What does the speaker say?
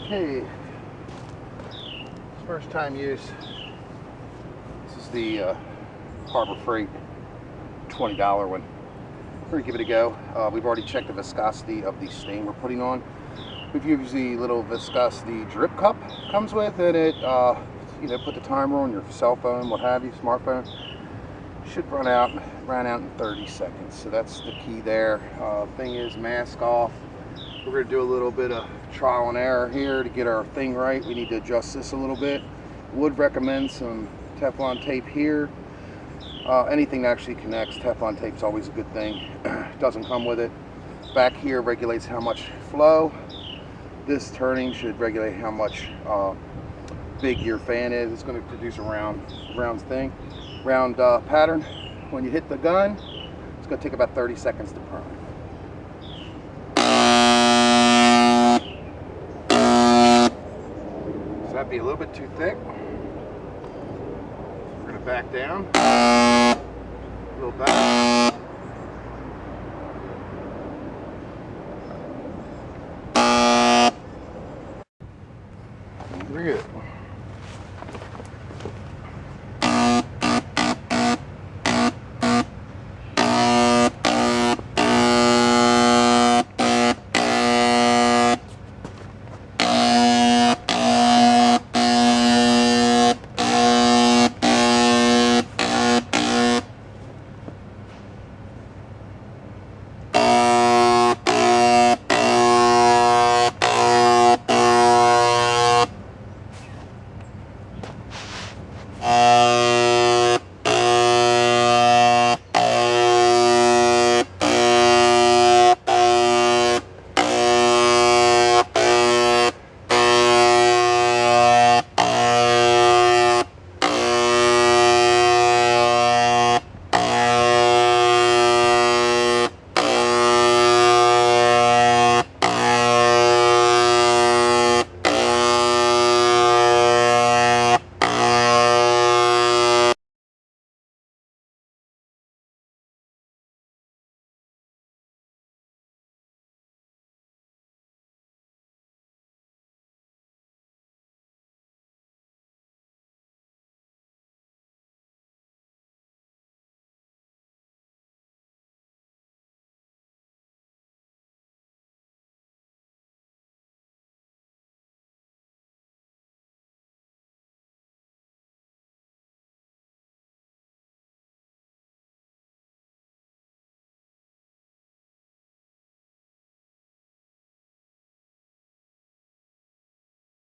Okay, first time use. This is the Harbor Freight $20 one. We're gonna give it a go. We've already checked the viscosity of the stain we're putting on. We've used the little viscosity drip cup comes with, and it put the timer on your cell phone, what have you, smartphone. Should run out in 30 seconds. So that's the key there. Thing is, mask off. We're gonna do a little bit of trial and error here to get our thing right. We need to adjust this a little bit. Would recommend some Teflon tape here. Anything that actually connects, Teflon tape is always a good thing. Doesn't come with it. Back here regulates how much flow. This turning should regulate how much big your fan is. It's going to produce a round pattern. When you hit the gun, it's going to take about 30 seconds to prime. So that'd be a little bit too thick. We're going to back down. A little back. We're good.